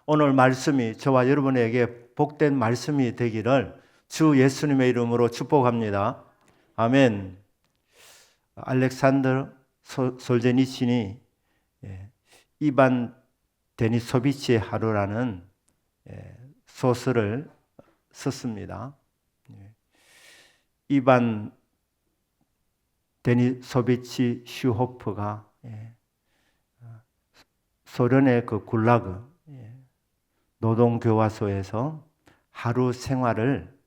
오늘 말씀이 저와 여러분에게 복된 말씀이 되기를 주 예수님의 이름으로 축복합니다. 아멘. 알렉산더 솔제니친이 이반 데니소비치의 하루라는 소설을 썼습니다. 이반 데니소비치 슈호프가 소련의 그 굴라그 노동교화소에서 하루 생활을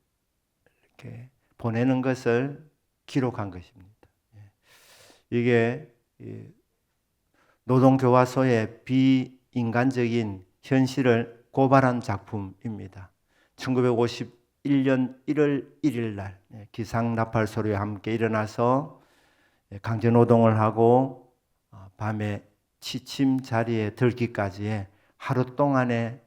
이렇게 보내는 것을 기록한 것입니다. 이게 노동교화소의 비인간적인 현실을 고발한 작품입니다. 1951년 1월 1일 날 기상나팔 소리와 함께 일어나서 강제노동을 하고 밤에 취침 자리에 들기까지의 하루 동안에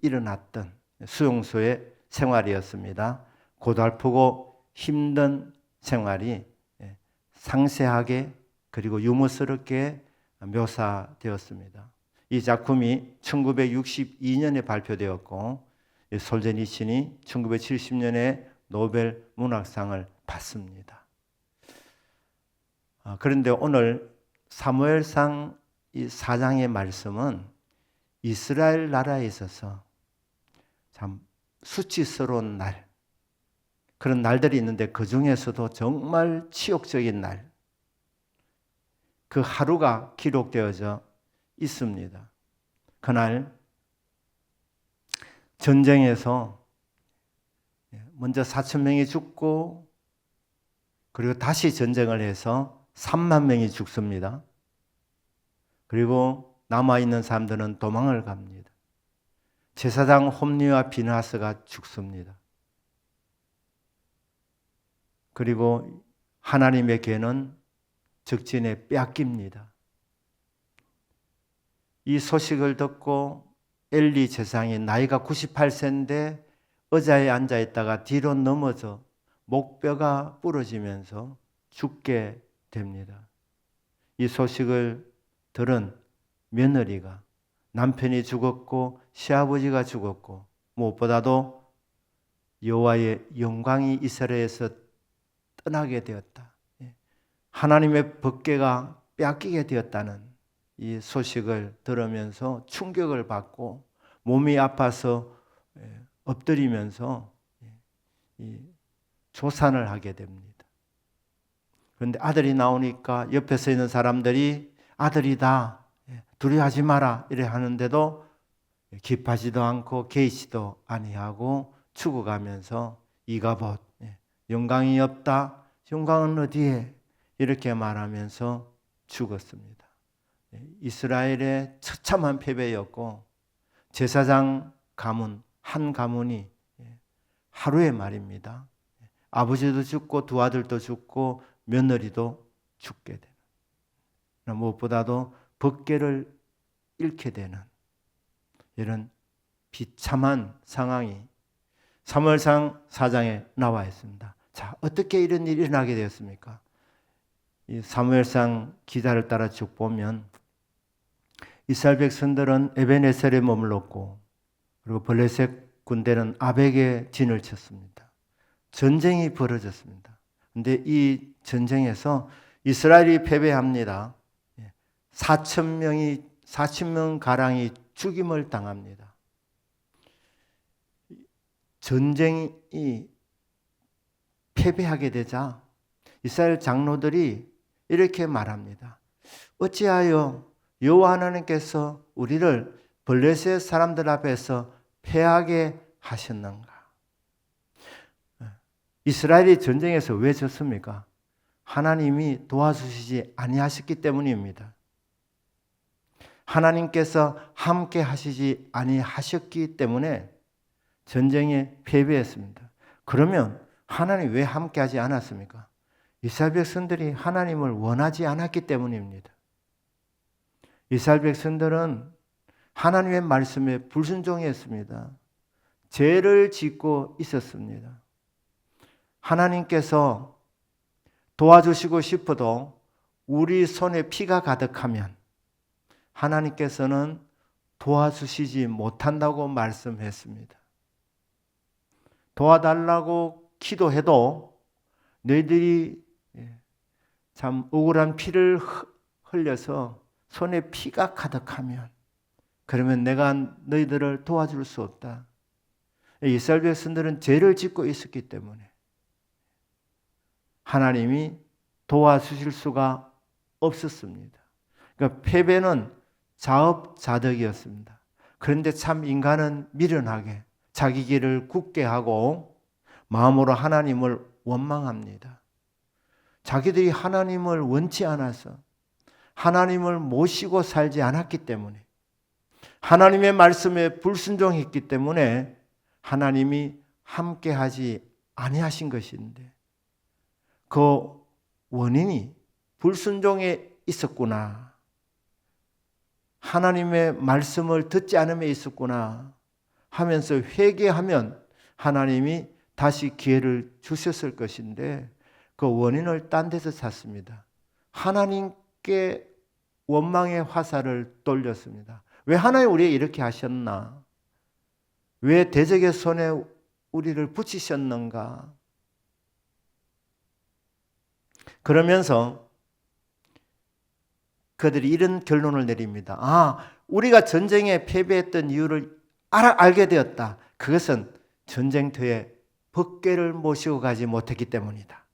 일어났던 수용소의 생활이었습니다. 고달프고 힘든 생활이 상세하게 그리고 유머스럽게 묘사되었습니다. 이 작품이 1962년에 발표되었고 솔제니친이 1970년에 노벨 문학상을 받습니다. 그런데 오늘 사무엘상 이 4장의 말씀은 이스라엘 나라에 있어서 참 수치스러운 날, 그런 날들이 있는데 그 중에서도 정말 치욕적인 날, 그 하루가 기록되어져 있습니다. 그날 전쟁에서 먼저 4,000명이 죽고 그리고 다시 전쟁을 해서 3만 명이 죽습니다. 그리고 남아있는 사람들은 도망을 갑니다. 제사장 홈리와 비나스가 죽습니다. 그리고 하나님의 괴는 적진에 빼앗깁니다. 이 소식을 듣고 엘리 제사장이 나이가 98세인데 의자에 앉아있다가 뒤로 넘어져 목뼈가 부러지면서 죽게 됩니다. 이 소식을 들은 며느리가 남편이 죽었고 시아버지가 죽었고 무엇보다도 여호와의 영광이 이스라엘에서 떠나게 되었다. 하나님의 법궤가 빼앗기게 되었다는 이 소식을 들으면서 충격을 받고 몸이 아파서 엎드리면서 조산을 하게 됩니다. 그런데 아들이 나오니까 옆에 있는 사람들이 아들이다, 두려워하지 마라 이래 하는데도 기뻐하지도 않고 개의치도 아니하고 죽어가면서 이가봇 영광이 없다, 영광은 어디에 이렇게 말하면서 죽었습니다. 이스라엘의 처참한 패배였고 제사장 가문 한 가문이 하루의 말입니다. 아버지도 죽고 두 아들도 죽고 며느리도 죽게 되는, 무엇보다도 법궤를 잃게 되는 이런 비참한 상황이 사무엘상 4장에 나와 있습니다. 자, 어떻게 이런 일이 일어나게 되었습니까? 이 사무엘상 기사를 따라 쭉 보면 이스라엘 백성들은 에벤에셀에 머물렀고 그리고 블레셋 군대는 아벡에 진을 쳤습니다. 전쟁이 벌어졌습니다. 그런데 이 전쟁에서 이스라엘이 패배합니다. 4,000명 가량이 죽임을 당합니다. 전쟁이 패배하게 되자 이스라엘 장로들이 이렇게 말합니다. 어찌하여 여호와 하나님께서 우리를 블레셋 사람들 앞에서 패하게 하셨는가? 이스라엘이 전쟁에서 왜 졌습니까? 하나님이 도와주시지 아니하셨기 때문입니다. 하나님께서 함께 하시지 아니하셨기 때문에 전쟁에 패배했습니다. 그러면 하나님 왜 함께 하지 않았습니까? 이스라엘 백성들이 하나님을 원하지 않았기 때문입니다. 이스라엘 백성들은 하나님의 말씀에 불순종했습니다. 죄를 짓고 있었습니다. 하나님께서 도와주시고 싶어도 우리 손에 피가 가득하면 하나님께서는 도와주시지 못한다고 말씀했습니다. 도와달라고 기도해도 너희들이 참 억울한 피를 흘려서 손에 피가 가득하면 그러면 내가 너희들을 도와줄 수 없다. 이스라엘 백성들은 죄를 짓고 있었기 때문에 하나님이 도와주실 수가 없었습니다. 그러니까 패배는 자업자득이었습니다. 그런데 참 인간은 미련하게 자기 길을 굳게 하고 마음으로 하나님을 원망합니다. 자기들이 하나님을 원치 않아서 하나님을 모시고 살지 않았기 때문에 하나님의 말씀에 불순종했기 때문에 하나님이 함께하지 아니하신 것인데 그 원인이 불순종에 있었구나. 하나님의 말씀을 듣지 않음에 있었구나 하면서 회개하면 하나님이 다시 기회를 주셨을 것인데 그 원인을 딴 데서 찾습니다. 하나님께 원망의 화살을 돌렸습니다. 왜 하나님 우리에게 이렇게 하셨나? 왜 대적의 손에 우리를 붙이셨는가? 그러면서 그들이 이런 결론을 내립니다. 우리가 전쟁에 패배했던 이유를 알게 되었다. 그것은 전쟁터에 법궤를 모시고 가지 못했기 때문이다.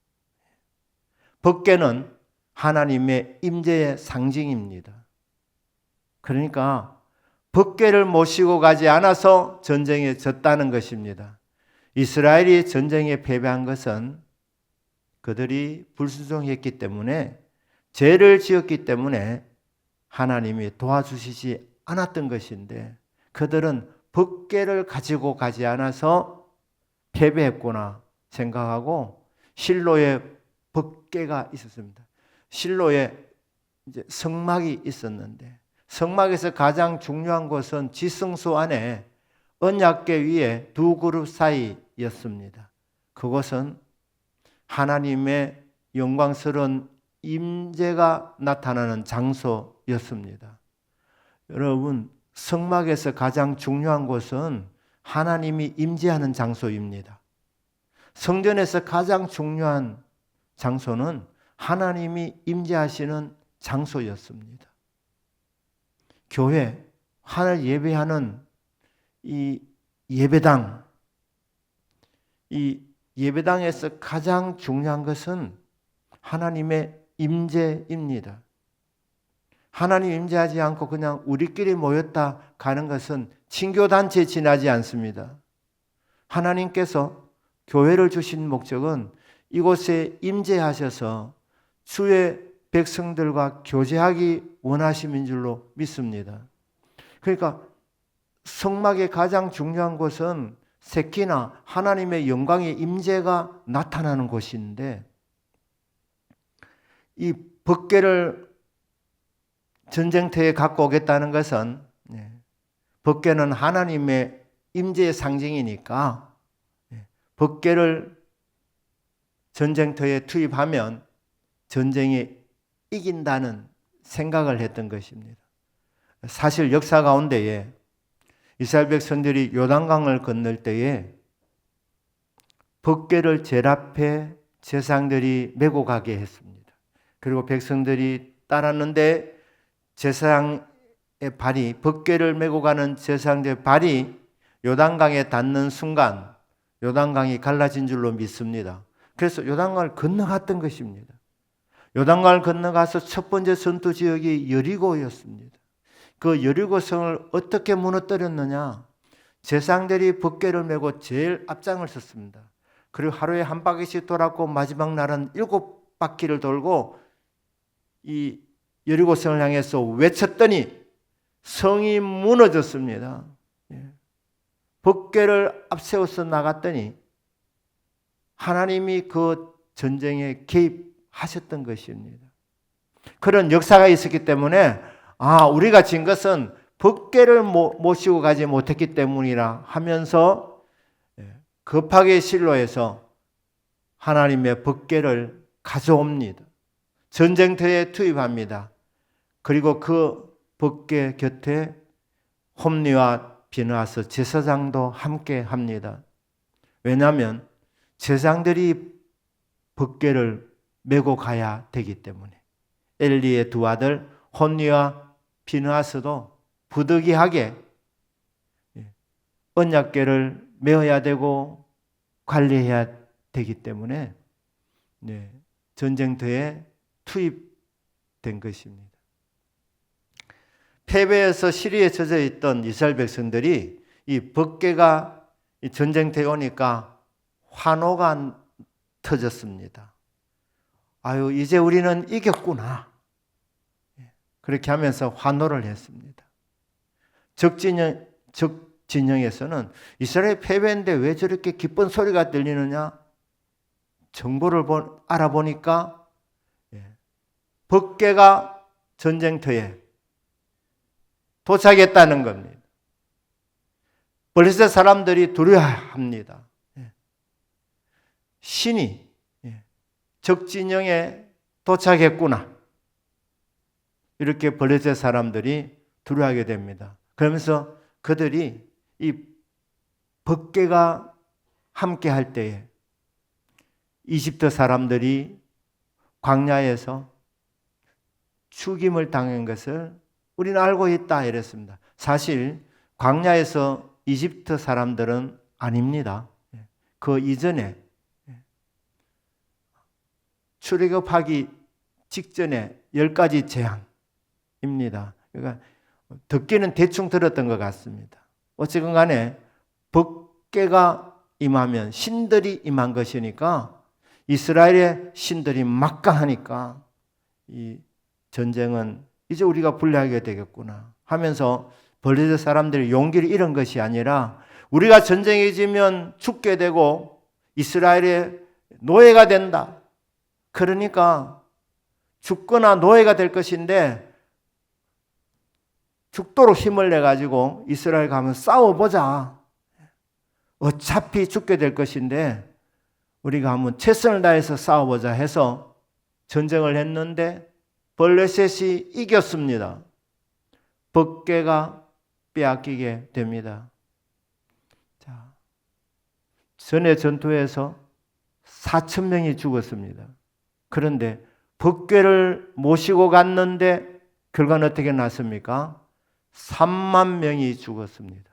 법궤는 하나님의 임재의 상징입니다. 그러니까 법궤를 모시고 가지 않아서 전쟁에 졌다는 것입니다. 이스라엘이 전쟁에 패배한 것은 그들이 불순종했기 때문에 죄를 지었기 때문에 하나님이 도와주시지 않았던 것인데 그들은 법궤를 가지고 가지 않아서 패배했구나 생각하고 실로에 법궤가 있었습니다. 실로에 이제 성막이 있었는데 성막에서 가장 중요한 것은 지성소 안에 언약궤 위에 두 그룹 사이였습니다. 그것은 하나님의 영광스러운 임재가 나타나는 장소였습니다. 여러분, 성막에서 가장 중요한 곳은 하나님이 임재하는 장소입니다. 성전에서 가장 중요한 장소는 하나님이 임재하시는 장소였습니다. 교회, 하늘 예배하는 이 예배당, 이 예배당에서 가장 중요한 것은 하나님의 임재입니다. 하나님 임재하지 않고 그냥 우리끼리 모였다 가는 것은 친교단체에 지나지 않습니다. 하나님께서 교회를 주신 목적은 이곳에 임재하셔서 주의 백성들과 교제하기 원하심인 줄로 믿습니다. 그러니까 성막의 가장 중요한 곳은 세키나 하나님의 영광의 임재가 나타나는 곳인데 이 법궤를 전쟁터에 갖고 오겠다는 것은 법궤는 하나님의 임재의 상징이니까 법궤를 전쟁터에 투입하면 전쟁에 이긴다는 생각을 했던 것입니다. 사실 역사 가운데에 이스라엘 백성들이 요단강을 건널 때에 법궤를 제일 앞에 제사장들이 메고 가게 했습니다. 그리고 백성들이 따랐는데 제사장의 발이 법궤를 메고 가는 제사장들의 발이 요단강에 닿는 순간 요단강이 갈라진 줄로 믿습니다. 그래서 요단강을 건너갔던 것입니다. 요단강을 건너가서 첫 번째 전투 지역이 여리고였습니다. 그 여리고성을 어떻게 무너뜨렸느냐? 제사장들이 법궤를 메고 제일 앞장을 섰습니다. 그리고 하루에 한 바퀴씩 돌았고 마지막 날은 7바퀴를 돌고 이 여리고성을 향해서 외쳤더니 성이 무너졌습니다. 법궤를 앞세워서 나갔더니 하나님이 그 전쟁에 개입하셨던 것입니다. 그런 역사가 있었기 때문에 우리가 진 것은 법궤를 모시고 가지 못했기 때문이라 하면서 급하게 실로에서 하나님의 법궤를 가져옵니다. 전쟁터에 투입합니다. 그리고 그 법궤 곁에 홈리와 비느하스 제사장도 함께 합니다. 왜냐하면 제사장들이 법궤를 메고 가야 되기 때문에. 엘리의 두 아들 홈리와 비느하스도 부득이하게 언약궤를 메어야 되고 관리해야 되기 때문에 전쟁터에 투입된 것입니다. 패배해서 시리에 젖어 있던 이스라엘 백성들이 이 법궤가 전쟁터에 오니까 환호가 터졌습니다. 아유, 이제 우리는 이겼구나. 그렇게 하면서 환호를 했습니다. 적진영에서는 이스라엘 패배인데 왜 저렇게 기쁜 소리가 들리느냐? 정보를 알아보니까 법궤가 전쟁터에 도착했다는 겁니다. 블레셋 사람들이 두려워합니다. 신이 적진영에 도착했구나. 이렇게 블레셋 사람들이 두려워하게 됩니다. 그러면서 그들이 이 법궤가 함께 할 때에 이집트 사람들이 광야에서 죽임을 당한 것을 우리는 알고 있다 이랬습니다. 사실 광야에서 이집트 사람들은 아닙니다. 그 이전에 출애굽하기 직전에 10가지 재앙입니다. 그러니까 듣기는 대충 들었던 것 같습니다. 어쨌든 간에 법궤가 임하면 신들이 임한 것이니까 이스라엘의 신들이 막강하니까 이 전쟁은 이제 우리가 불리하게 되겠구나 하면서 블레셋 사람들이 용기를 잃은 것이 아니라 우리가 전쟁에 지면 죽게 되고 이스라엘의 노예가 된다. 그러니까 죽거나 노예가 될 것인데 죽도록 힘을 내가지고 이스라엘 가면 싸워보자. 어차피 죽게 될 것인데 우리가 한번 최선을 다해서 싸워보자 해서 전쟁을 했는데 블레셋이 이겼습니다. 법궤가 빼앗기게 됩니다. 자, 전의 전투에서 4,000명이 죽었습니다. 그런데 법궤를 모시고 갔는데 결과는 어떻게 났습니까? 3만 명이 죽었습니다.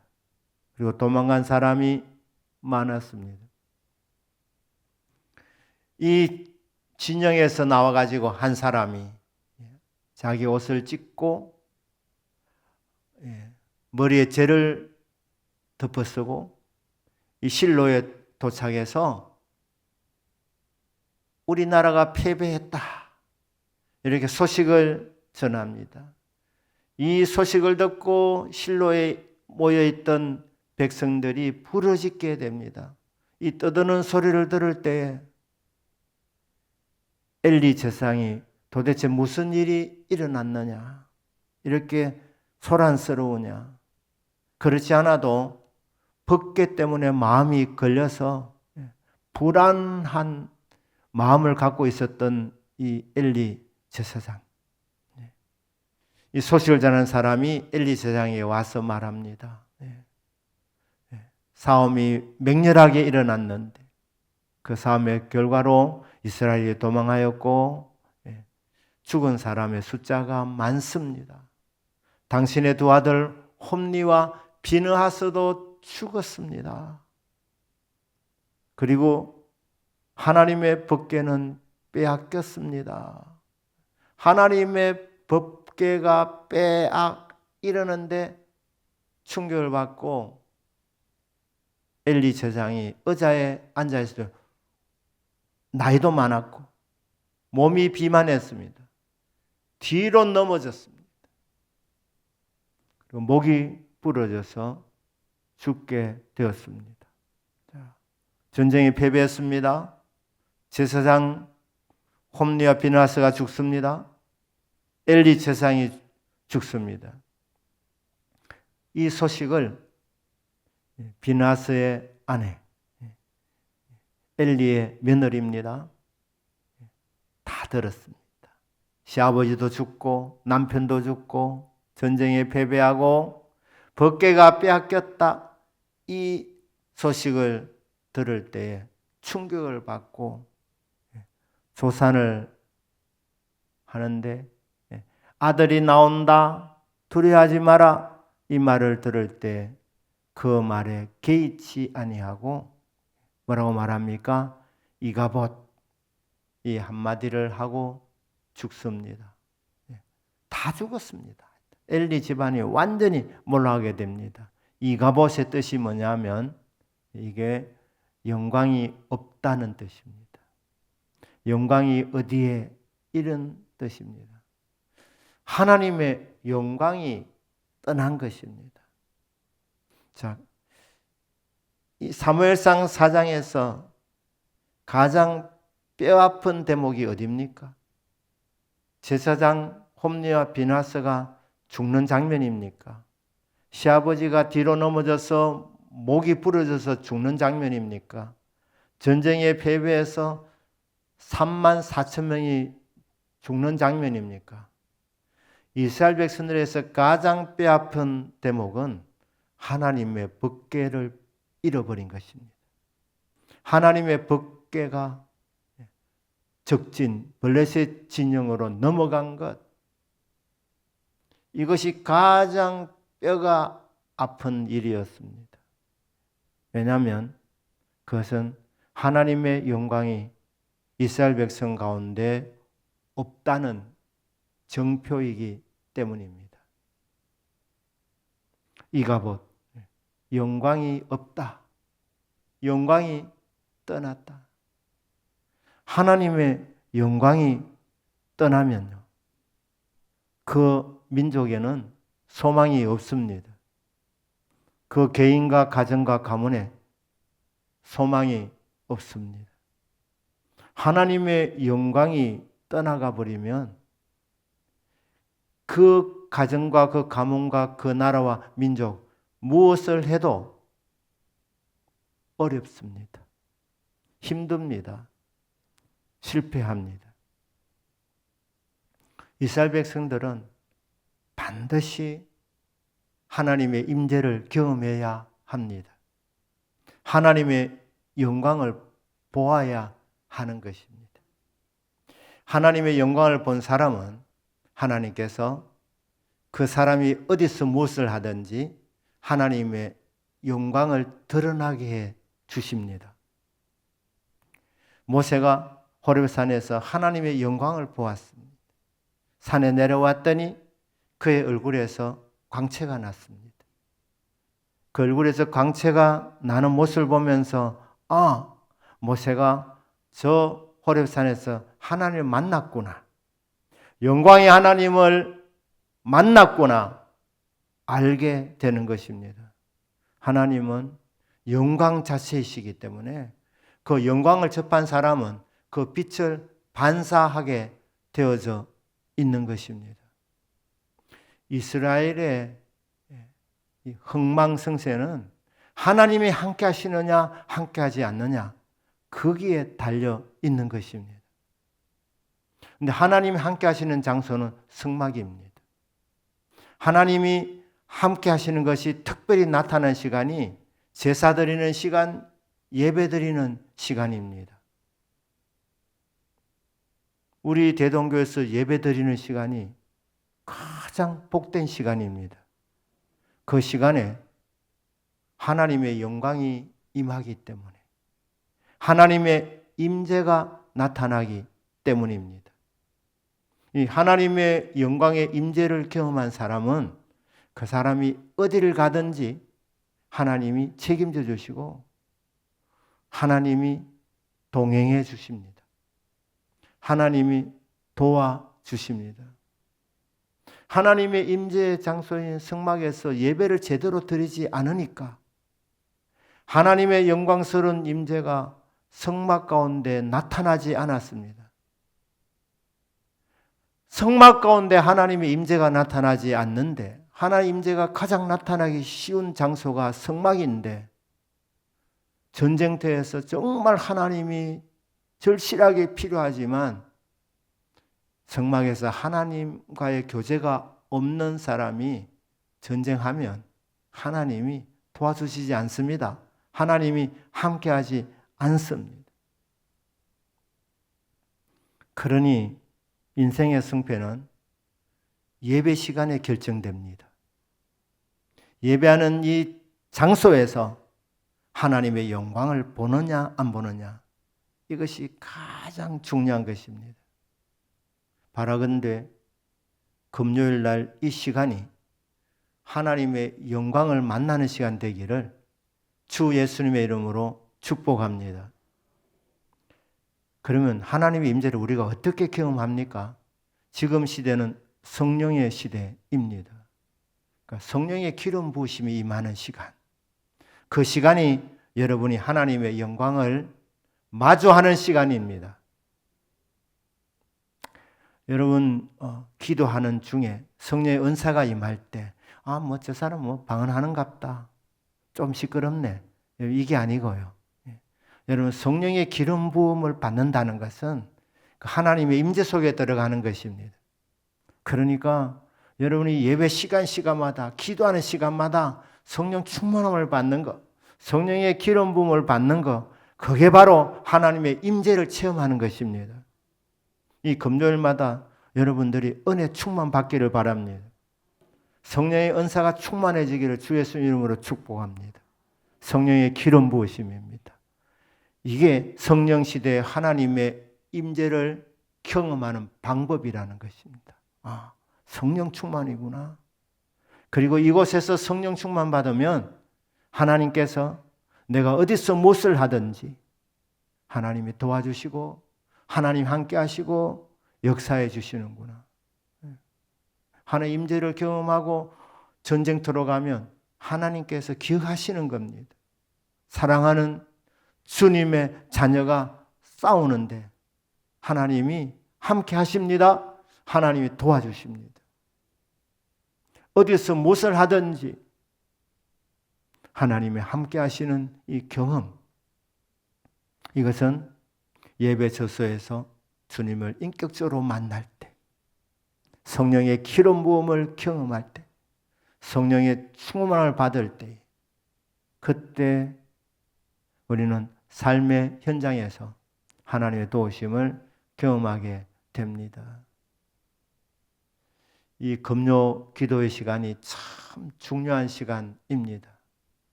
그리고 도망간 사람이 많았습니다. 이 진영에서 나와가지고 한 사람이 자기 옷을 찢고 머리에 재를 덮어쓰고 이 실로에 도착해서 우리나라가 패배했다 이렇게 소식을 전합니다. 이 소식을 듣고 실로에 모여있던 백성들이 부르짖게 됩니다. 이 떠드는 소리를 들을 때에 엘리 제사장이 도대체 무슨 일이 일어났느냐 이렇게 소란스러우냐. 그렇지 않아도 법궤 때문에 마음이 걸려서 불안한 마음을 갖고 있었던 이 엘리 제사장. 이 소식을 전한 사람이 엘리 제사장에 와서 말합니다. 싸움이 맹렬하게 일어났는데 그 싸움의 결과로 이스라엘이 도망하였고 죽은 사람의 숫자가 많습니다. 당신의 두 아들 홈리와 비느하스도 죽었습니다. 그리고 하나님의 법궤는 빼앗겼습니다. 하나님의 법궤가 이러는데 충격을 받고 엘리 제사장이 의자에 앉아있을 때 나이도 많았고 몸이 비만했습니다. 뒤로 넘어졌습니다. 그리고 목이 부러져서 죽게 되었습니다. 전쟁이 패배했습니다. 제사장 홈리와 비느하스가 죽습니다. 엘리 제사장이 죽습니다. 이 소식을 비느하스의 아내 엘리의 며느리입니다. 다 들었습니다. 시아버지도 죽고 남편도 죽고 전쟁에 패배하고 법궤가 빼앗겼다. 이 소식을 들을 때에 충격을 받고 조산을 하는데, 아들이 나온다, 두려워하지 마라, 이 말을 들을 때 그 말에 개의치 아니하고 뭐라고 말합니까? 이가봇, 이 한마디를 하고 죽습니다. 다 죽었습니다. 엘리 집안이 완전히 몰락하게 됩니다. 이가봇의 뜻이 뭐냐면 이게 영광이 없다는 뜻입니다. 영광이 어디에? 이런 뜻입니다. 하나님의 영광이 떠난 것입니다. 자, 이 사무엘상 4장에서 가장 뼈아픈 대목이 어디입니까? 제사장 홈리와 비나스가 죽는 장면입니까? 시아버지가 뒤로 넘어져서 목이 부러져서 죽는 장면입니까? 전쟁에 패배해서 3만 4천 명이 죽는 장면입니까? 이스라엘 백성들에서 가장 뼈아픈 대목은 하나님의 법궤를 잃어버린 것입니다. 하나님의 법궤가 적진 블레셋 진영으로 넘어간 것, 이것이 가장 뼈가 아픈 일이었습니다. 왜냐하면 그것은 하나님의 영광이 이스라엘 백성 가운데 없다는 정표이기 때문입니다. 이가봇, 영광이 없다. 영광이 떠났다. 하나님의 영광이 떠나면요, 그 민족에는 소망이 없습니다. 그 개인과 가정과 가문에 소망이 없습니다. 하나님의 영광이 떠나가 버리면 그 가정과 그 가문과 그 나라와 민족 무엇을 해도 어렵습니다. 힘듭니다. 실패합니다. 이스라엘 백성들은 반드시 하나님의 임재를 경험해야 합니다. 하나님의 영광을 보아야 하는 것입니다. 하나님의 영광을 본 사람은 하나님께서 그 사람이 어디서 무엇을 하든지 하나님의 영광을 드러나게 해 주십니다. 모세가 호렙산에서 하나님의 영광을 보았습니다. 산에 내려왔더니 그의 얼굴에서 광채가 났습니다. 그 얼굴에서 광채가 나는 모습을 보면서 모세가 저 호렙산에서 하나님을 만났구나, 영광의 하나님을 만났구나 알게 되는 것입니다. 하나님은 영광 자체이시기 때문에 그 영광을 접한 사람은 그 빛을 반사하게 되어져 있는 것입니다. 이스라엘의 흥망성쇠는 하나님이 함께 하시느냐 함께 하지 않느냐 거기에 달려 있는 것입니다. 그런데 하나님이 함께 하시는 장소는 성막입니다. 하나님이 함께 하시는 것이 특별히 나타나는 시간이 제사 드리는 시간, 예배 드리는 시간입니다. 우리 대동교에서 예배 드리는 시간이 가장 복된 시간입니다. 그 시간에 하나님의 영광이 임하기 때문에, 하나님의 임재가 나타나기 때문입니다. 이 하나님의 영광의 임재를 경험한 사람은 그 사람이 어디를 가든지 하나님이 책임져 주시고 하나님이 동행해 주십니다. 하나님이 도와주십니다. 하나님의 임재의 장소인 성막에서 예배를 제대로 드리지 않으니까 하나님의 영광스러운 임재가 성막 가운데 나타나지 않았습니다. 성막 가운데 하나님의 임재가 나타나지 않는데, 하나님의 임재가 가장 나타나기 쉬운 장소가 성막인데, 전쟁터에서 정말 하나님이 절실하게 필요하지만 성막에서 하나님과의 교제가 없는 사람이 전쟁하면 하나님이 도와주시지 않습니다. 하나님이 함께하지 않습니다. 그러니 인생의 승패는 예배 시간에 결정됩니다. 예배하는 이 장소에서 하나님의 영광을 보느냐 안 보느냐, 이것이 가장 중요한 것입니다. 바라건대 금요일 날 이 시간이 하나님의 영광을 만나는 시간 되기를 주 예수님의 이름으로 축복합니다. 그러면 하나님의 임재를 우리가 어떻게 경험합니까? 지금 시대는 성령의 시대입니다. 그러니까 성령의 기름 부으심이 임하는 시간, 그 시간이 여러분이 하나님의 영광을 마주하는 시간입니다. 여러분 기도하는 중에 성령의 은사가 임할 때 저 사람 방언하는갑다, 좀 시끄럽네, 이게 아니고요. 여러분 성령의 기름 부음을 받는다는 것은 하나님의 임재 속에 들어가는 것입니다. 그러니까 여러분이 예배 시간마다 기도하는 시간마다 성령 충만함을 받는 것, 성령의 기름 부음을 받는 것, 그게 바로 하나님의 임재를 체험하는 것입니다. 이 금요일마다 여러분들이 은혜 충만 받기를 바랍니다. 성령의 은사가 충만해지기를 주 예수님 이름으로 축복합니다. 성령의 기름 부으심입니다. 이게 성령 시대에 하나님의 임재를 경험하는 방법이라는 것입니다. 성령 충만이구나. 그리고 이곳에서 성령 충만 받으면 하나님께서 내가 어디서 무엇을 하든지 하나님이 도와주시고 하나님 함께 하시고 역사해 주시는구나. 하나님 임재를 경험하고 전쟁터로 가면 하나님께서 기억하시는 겁니다. 사랑하는 주님의 자녀가 싸우는데 하나님이 함께 하십니다. 하나님이 도와주십니다. 어디서 무엇을 하든지 하나님이 함께 하시는 이 경험, 이것은 예배 저소에서 주님을 인격적으로 만날 때, 성령의 기름 부음을 경험할 때, 성령의 충만함을 받을 때, 그때 우리는 삶의 현장에서 하나님의 도우심을 경험하게 됩니다. 이 금요 기도의 시간이 참 중요한 시간입니다.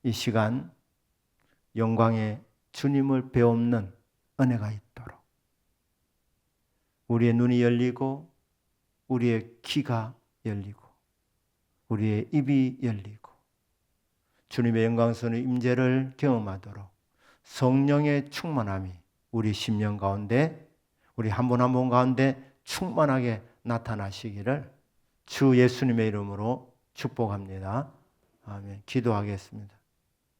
이 시간 영광의 주님을 배우는 은혜가 있도록 우리의 눈이 열리고 우리의 귀가 열리고 우리의 입이 열리고 주님의 영광스러운 임재를 경험하도록 성령의 충만함이 우리 심령 가운데, 우리 한 분 한 분 가운데 충만하게 나타나시기를 주 예수님의 이름으로 축복합니다. 아멘. 기도하겠습니다.